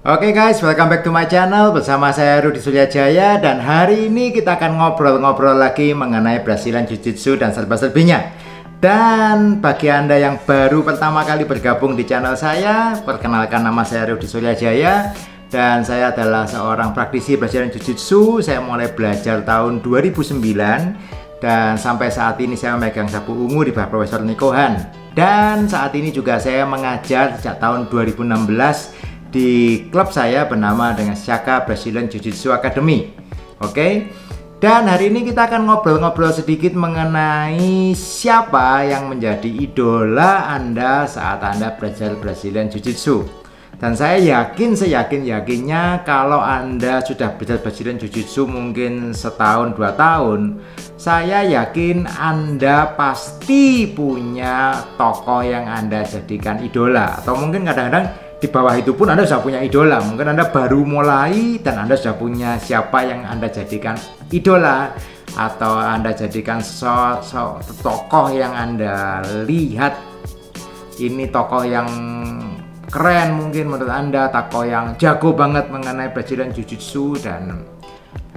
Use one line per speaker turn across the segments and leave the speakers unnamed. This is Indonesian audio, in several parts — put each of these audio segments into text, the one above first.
Oke guys, welcome back to my channel. Bersama saya Rudi Suryajaya. Dan hari ini kita akan ngobrol-ngobrol lagi mengenai Brazilian Jiu-Jitsu dan serba-serbinya. Dan bagi Anda yang baru pertama kali bergabung di channel saya, perkenalkan, nama saya Rudi Suryajaya. Dan saya adalah seorang praktisi Brazilian Jiu-Jitsu. Saya mulai belajar tahun 2009. Dan sampai saat ini saya memegang sapu ungu di bawah Profesor Nikohan. Dan saat ini juga saya mengajar sejak tahun 2016 di klub saya bernama dengan Shaka Brazilian Jiu-Jitsu Academy. Oke. Dan hari ini kita akan ngobrol-ngobrol sedikit mengenai siapa yang menjadi idola Anda saat Anda belajar Brazilian Jiu-Jitsu. Dan saya yakin, seyakin-yakinnya kalau Anda sudah belajar Brazilian Jiu-Jitsu mungkin setahun, 2 tahun, saya yakin Anda pasti punya tokoh yang Anda jadikan idola. Atau mungkin kadang-kadang di bawah itu pun Anda sudah punya idola. Mungkin Anda baru mulai dan Anda sudah punya siapa yang Anda jadikan idola, atau Anda jadikan tokoh yang Anda lihat ini tokoh yang keren mungkin menurut Anda, tokoh yang jago banget mengenai Brazilian Jiu-Jitsu dan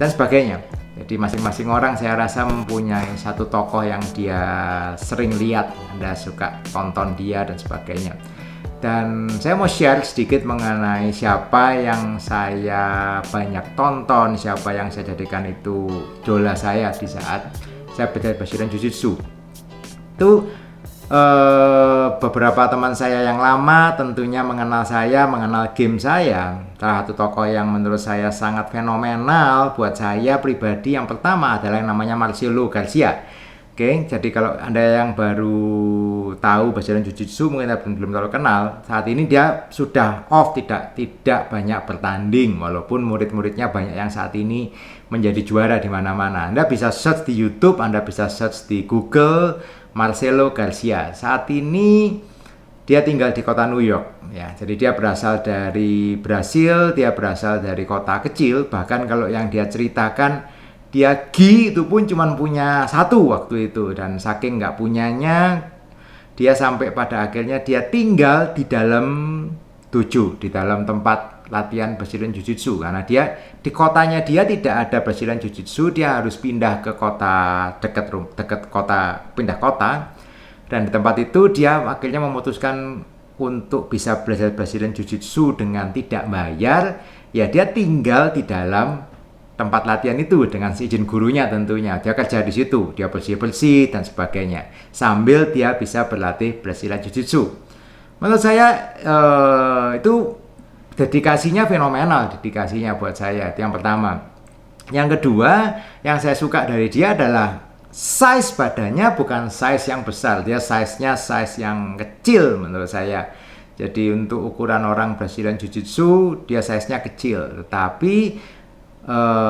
sebagainya. Jadi masing-masing orang saya rasa mempunyai satu tokoh yang dia sering lihat, Anda suka tonton dia dan sebagainya. Dan saya mau share sedikit mengenai siapa yang saya banyak tonton, siapa yang saya jadikan itu idola saya di saat saya belajar Brazilian Jiu-Jitsu. Itu beberapa teman saya yang lama tentunya mengenal saya, mengenal game saya. Salah satu tokoh yang menurut saya sangat fenomenal buat saya pribadi yang pertama adalah yang namanya Marcelo Garcia. Oke, jadi kalau Anda yang baru tahu Brazilian Jiu-Jitsu mungkin belum terlalu kenal, saat ini dia sudah off, tidak banyak bertanding, walaupun murid-muridnya banyak yang saat ini menjadi juara di mana-mana. Anda bisa search di YouTube, Anda bisa search di Google Marcelo Garcia. Saat ini dia tinggal di kota New York, ya. Jadi dia berasal dari Brasil, dia berasal dari kota kecil. Bahkan kalau yang dia ceritakan, dia gi itu pun cuma punya satu waktu itu, dan saking nggak punyanya dia sampai pada akhirnya dia tinggal di dalam di dalam tempat latihan Brazilian Jiu-Jitsu, karena dia di kotanya dia tidak ada Brazilian Jiu-Jitsu, dia harus pindah ke kota dekat kota, pindah kota, dan di tempat itu dia akhirnya memutuskan untuk bisa belajar Brazilian Jiu-Jitsu dengan tidak bayar. Ya, dia tinggal di dalam tempat latihan itu dengan izin gurunya tentunya. Dia kerja di situ, dia bersih-bersih dan sebagainya, sambil dia bisa berlatih Brazilian Jiu-Jitsu. Menurut saya itu dedikasinya fenomenal, dedikasinya buat saya. Itu yang pertama. Yang kedua, yang saya suka dari dia adalah size badannya bukan size yang besar, dia size-nya size yang kecil menurut saya. Jadi untuk ukuran orang Brazilian Jiu-Jitsu dia size-nya kecil, tetapi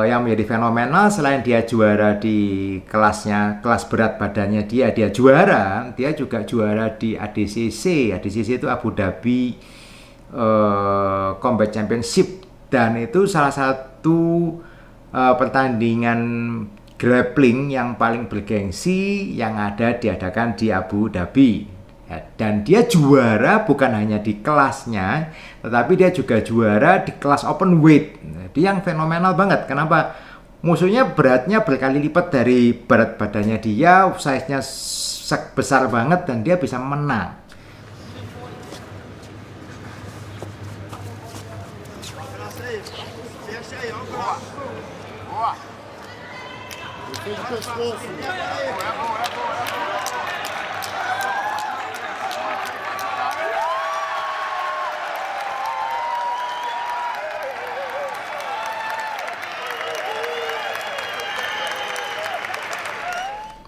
yang menjadi fenomenal selain dia juara di kelasnya, kelas berat badannya dia juara, dia juga juara di ADCC. ADCC itu Abu Dhabi Combat Championship, dan itu salah satu pertandingan grappling yang paling bergengsi yang diadakan di Abu Dhabi. Dan dia juara bukan hanya di kelasnya, tetapi dia juga juara di kelas open weight. Jadi yang fenomenal banget. Kenapa? Musuhnya beratnya berkali lipat dari berat badannya dia, size-nya besar banget, dan dia bisa menang.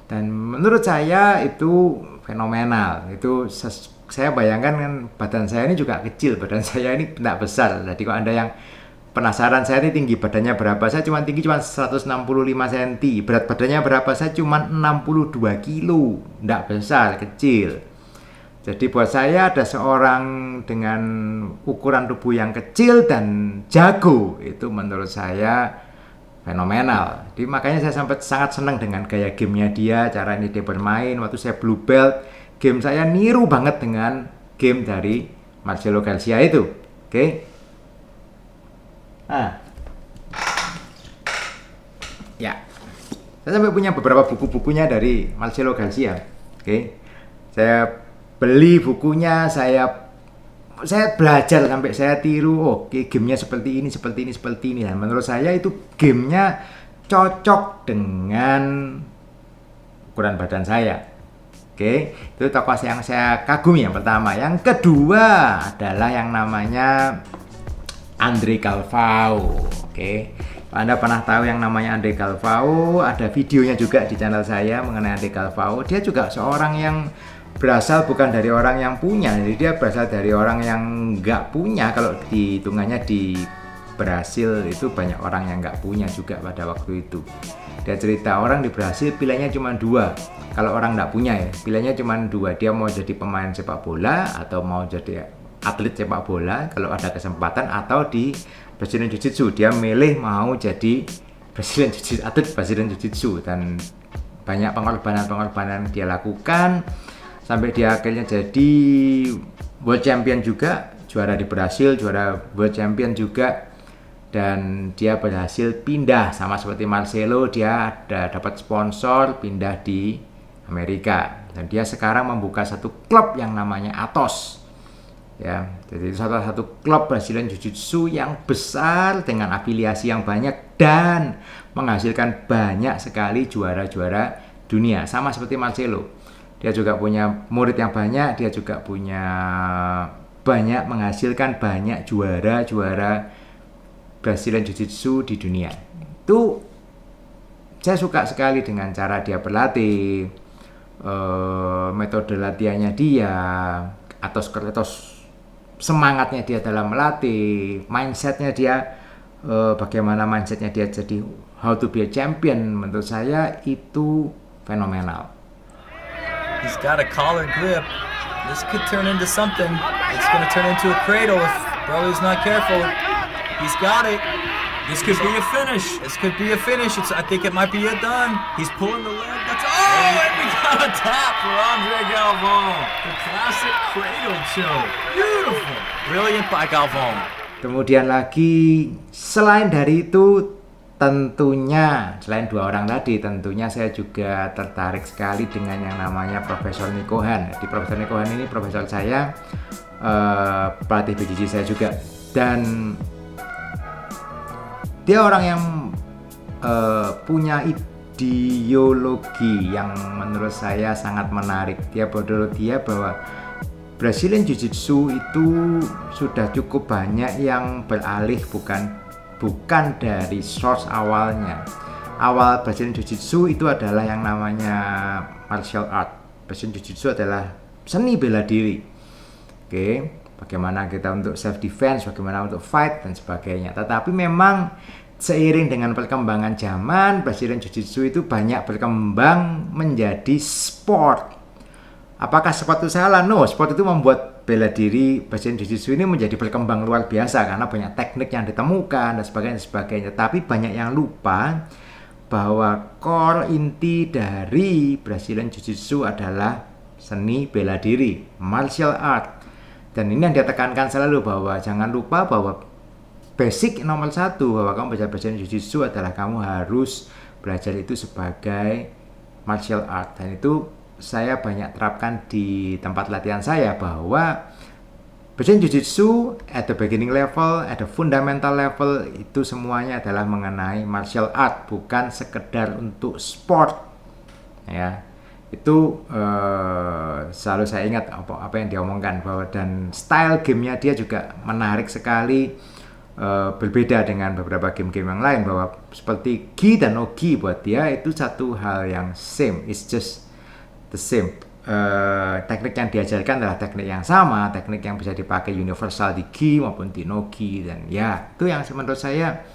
Dan menurut saya itu fenomenal. Itu saya bayangkan kan, badan saya ini juga kecil, badan saya ini tidak besar. Jadi kalau Anda yang penasaran saya ini tinggi badannya berapa, saya tinggi cuma 165 cm. Berat badannya berapa, saya cuma 62 kilo. Tidak besar, kecil. Jadi buat saya ada seorang dengan ukuran tubuh yang kecil dan jago, itu menurut saya fenomenal. Jadi makanya saya sangat senang dengan gaya gamenya dia, cara ini dia bermain. Waktu saya blue belt, game saya niru banget dengan game dari Marcelo Garcia itu. Oke. Ah, ya. Saya sampai punya beberapa buku-bukunya dari Marcelo Garcia. Oke. Saya beli bukunya, saya belajar sampai saya tiru, oke, gamenya seperti ini, seperti ini, seperti ini. Dan menurut saya itu gamenya cocok dengan ukuran badan saya. Oke, itu tokoh yang saya kagumi yang pertama. Yang kedua adalah yang namanya Andre Galvao. Oke, Anda pernah tahu yang namanya Andre Galvao? Ada videonya juga di channel saya mengenai Andre Galvao. Dia juga seorang yang berasal bukan dari orang yang punya, jadi dia berasal dari orang yang nggak punya. Kalau dihitungannya di Brasil itu banyak orang yang nggak punya juga pada waktu itu. Dia cerita orang di Brasil pilihannya cuma dua. Kalau orang nggak punya ya, pilihannya cuma dua. Dia mau jadi pemain sepak bola atau mau jadi atlet sepak bola kalau ada kesempatan, atau di Brazilian Jiu-Jitsu dia milih mau jadi atlet Brazilian Jiu-Jitsu. Dan banyak pengorbanan dia lakukan sampai dia akhirnya jadi world champion juga, juara di Brasil, juara world champion juga. Dan dia berhasil pindah sama seperti Marcelo, dia ada dapat sponsor, pindah di Amerika, dan dia sekarang membuka satu klub yang namanya Atos. Ya, jadi itu salah satu klub Brazilian Jiu-Jitsu yang besar dengan afiliasi yang banyak dan menghasilkan banyak sekali juara-juara dunia, sama seperti Marcelo. Dia juga punya murid yang banyak, dia juga punya banyak, menghasilkan banyak juara-juara Brazilian Jiu-Jitsu di dunia. Itu saya suka sekali dengan cara dia berlatih, metode latihannya dia, atau semangatnya dia dalam melatih, mindsetnya dia, bagaimana mindsetnya dia jadi how to be a champion. Menurut saya itu fenomenal.
He's got a collar grip. This could turn into something. It's going to turn into a cradle if Broly's not careful. He's got it.
This could be a finish.
This could be a finish. I think it might be it done.
He's pulling the leg. That's and we got a tap for Andre Galvao. The classic cradle choke. Beautiful.
Brilliant by Galvao.
Kemudian lagi, selain dari itu, tentunya selain dua orang tadi, tentunya saya juga tertarik sekali dengan yang namanya Profesor Nico Han. Di Profesor Nico Han ini profesor saya, pelatih BJJ saya juga, dan dia orang yang punya ideologi yang menurut saya sangat menarik. Dia bahwa Brazilian Jiu-Jitsu itu sudah cukup banyak yang beralih bukan dari source awalnya. Awal Brazilian Jiu-Jitsu itu adalah yang namanya martial art. Brazilian Jiu-Jitsu adalah seni bela diri. Oke, bagaimana kita untuk self defense, bagaimana untuk fight dan sebagainya. Tetapi memang seiring dengan perkembangan zaman, Brazilian Jiu-Jitsu itu banyak berkembang menjadi sport. Apakah sport itu salah? No, sport itu membuat bela diri Brazilian Jiu-Jitsu ini menjadi berkembang luar biasa karena banyak teknik yang ditemukan dan sebagainya. Tapi banyak yang lupa bahwa core inti dari Brazilian Jiu-Jitsu adalah seni bela diri, martial art. Dan ini yang dia tekankan selalu, bahwa jangan lupa bahwa basic nomor satu bahwa kamu belajar Brazilian Jiu-Jitsu adalah kamu harus belajar itu sebagai martial art. Dan itu saya banyak terapkan di tempat latihan saya, bahwa Brazilian Jiu-Jitsu at the beginning level, at the fundamental level, itu semuanya adalah mengenai martial art, bukan sekedar untuk sport. Ya, itu selalu saya ingat apa yang dia omongkan, bahwa dan style gamenya dia juga menarik sekali, berbeda dengan beberapa game-game yang lain, bahwa seperti gi dan no gi buat dia itu satu hal yang same, it's just the same. Teknik yang diajarkan adalah teknik yang sama, teknik yang bisa dipakai universal di gi maupun di no gi. Dan ya, itu yang menurut saya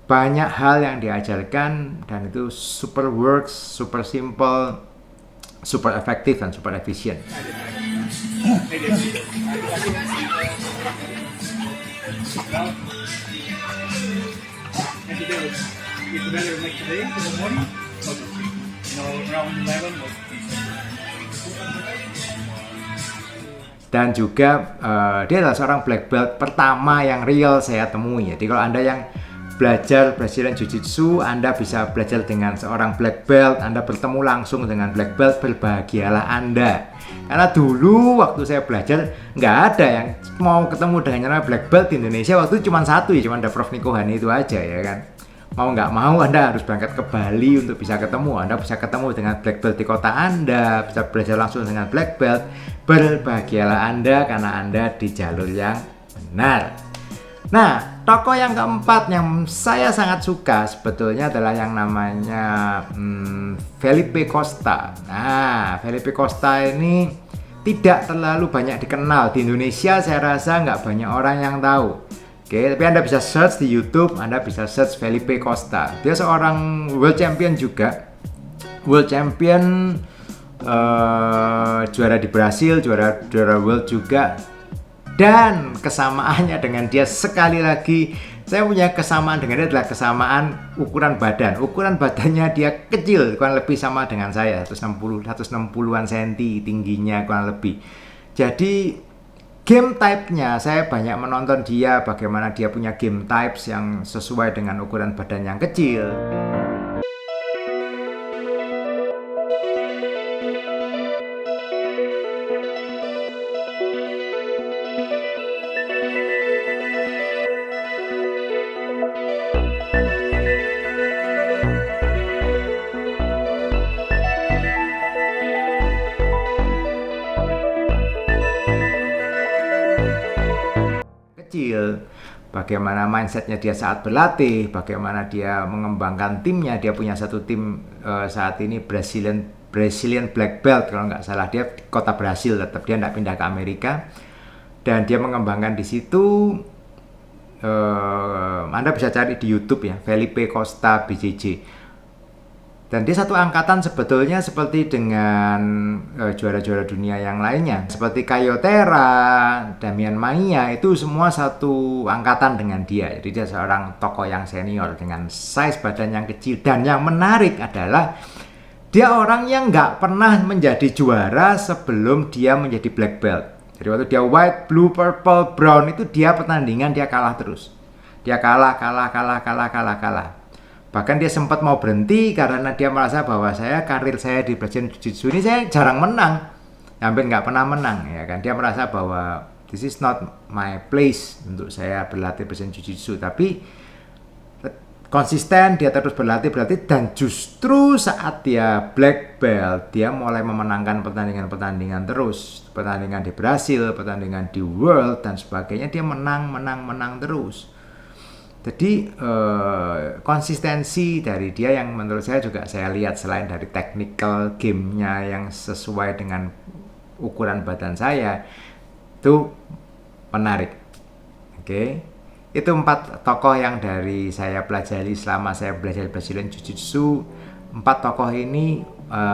banyak hal yang diajarkan, dan itu super works, super simple, super efektif, dan super efisien. Dan juga dia adalah seorang black belt pertama yang real saya temui. Jadi kalau Anda yang belajar Brazilian Jiu-Jitsu, Anda bisa belajar dengan seorang black belt, Anda bertemu langsung dengan black belt, berbahagialah Anda. Karena dulu waktu saya belajar nggak ada yang mau ketemu dengan black belt di Indonesia waktu itu cuma satu ya, cuma ada Prof. Niko Hani itu aja ya kan. Mau nggak mau Anda harus berangkat ke Bali untuk bisa ketemu. Anda bisa ketemu dengan black belt di kota Anda, bisa belajar langsung dengan black belt. Berbahagialah Anda karena Anda di jalur yang benar. Nah, tokoh yang keempat yang saya sangat suka sebetulnya adalah yang namanya Felipe Costa. Nah, Felipe Costa ini tidak terlalu banyak dikenal di Indonesia. Saya rasa nggak banyak orang yang tahu. Oke, tapi Anda bisa search di YouTube, Anda bisa search Felipe Costa. Dia seorang world champion juga, world champion, juara di Brasil, juara world juga. Dan kesamaannya dengan dia sekali lagi, saya punya kesamaan dengan dia adalah kesamaan ukuran badan. Ukuran badannya dia kecil, kurang lebih sama dengan saya, 160-an cm tingginya kurang lebih. Jadi game type-nya, saya banyak menonton dia, bagaimana dia punya game types yang sesuai dengan ukuran badan yang kecil. Bagaimana mindsetnya dia saat berlatih, bagaimana dia mengembangkan timnya. Dia punya satu tim saat ini Brazilian Black Belt kalau nggak salah, dia di kota Brasil tetap, dia nggak pindah ke Amerika dan dia mengembangkan di situ. Anda bisa cari di YouTube ya, Felipe Costa BJJ. Dan dia satu angkatan sebetulnya seperti dengan juara-juara dunia yang lainnya. Seperti Caio Terra, Damian Maia, itu semua satu angkatan dengan dia. Jadi dia seorang tokoh yang senior dengan size badan yang kecil. Dan yang menarik adalah dia orang yang nggak pernah menjadi juara sebelum dia menjadi black belt. Jadi waktu dia white, blue, purple, brown, itu dia pertandingan dia kalah terus. Dia kalah. Bahkan dia sempat mau berhenti karena dia merasa bahwa karir saya di Brazilian Jiu-Jitsu ini saya jarang menang, hampir nggak pernah menang ya kan. Dia merasa bahwa this is not my place untuk saya berlatih Brazilian Jiu-Jitsu, tapi konsisten dia terus berlatih dan justru saat dia black belt dia mulai memenangkan pertandingan terus, pertandingan di Brasil, pertandingan di World dan sebagainya, dia menang terus. Jadi konsistensi dari dia yang menurut saya juga saya lihat selain dari technical gamenya yang sesuai dengan ukuran badan saya itu menarik. Oke. Itu 4 tokoh yang dari saya pelajari selama saya belajar Brazilian Jiu-Jitsu. 4 tokoh ini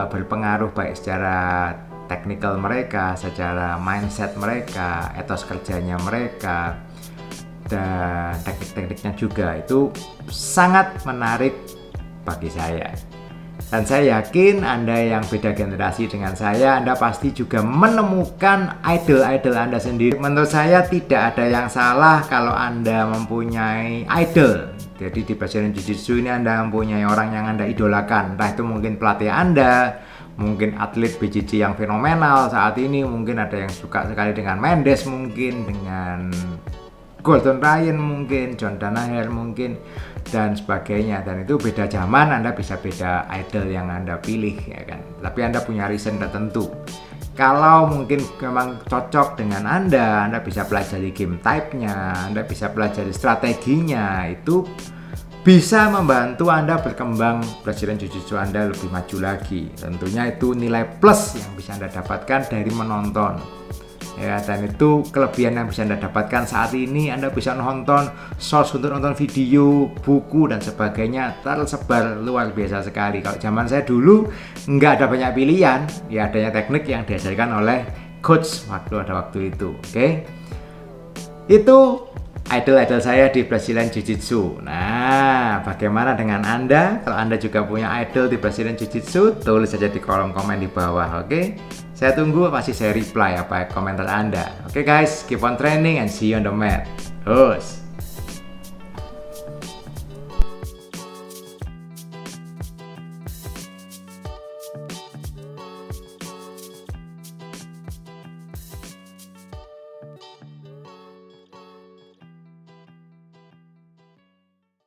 berpengaruh baik secara technical mereka, secara mindset mereka, etos kerjanya mereka, dan teknik-tekniknya juga itu sangat menarik bagi saya. Dan saya yakin Anda yang beda generasi dengan saya, Anda pasti juga menemukan idol-idol Anda sendiri. Menurut saya tidak ada yang salah kalau Anda mempunyai idol. Jadi di Brazilian Jiu-Jitsu ini Anda mempunyai orang yang Anda idolakan. Entah itu mungkin pelatih Anda, mungkin atlet BJJ yang fenomenal saat ini, mungkin ada yang suka sekali dengan Mendes, mungkin dengan Gordon Ryan, mungkin John Danaher mungkin, dan sebagainya. Dan itu beda zaman, Anda bisa beda idol yang Anda pilih ya kan. Tapi Anda punya reason tertentu. Kalau mungkin memang cocok dengan Anda bisa pelajari game type-nya, Anda bisa pelajari strateginya, itu bisa membantu Anda berkembang Brazilian Jiu-Jitsu Anda lebih maju lagi. Tentunya itu nilai plus yang bisa Anda dapatkan dari menonton. Ya, dan itu kelebihan yang bisa Anda dapatkan saat ini. Anda bisa nonton source untuk nonton video, buku dan sebagainya tersebar luar biasa sekali. Kalau zaman saya dulu nggak ada banyak pilihan, ya adanya teknik yang diajarkan oleh coach waktu itu. Oke. Itu idol-idol saya di Brazilian Jiu-Jitsu. Nah, Nah, bagaimana dengan Anda? Kalau Anda juga punya idol di Brazilian Jiu-Jitsu, tulis saja di kolom komen di bawah, oke? Saya tunggu, pasti saya reply apa komentar Anda. Oke guys, keep on training and see you on the mat. Terus.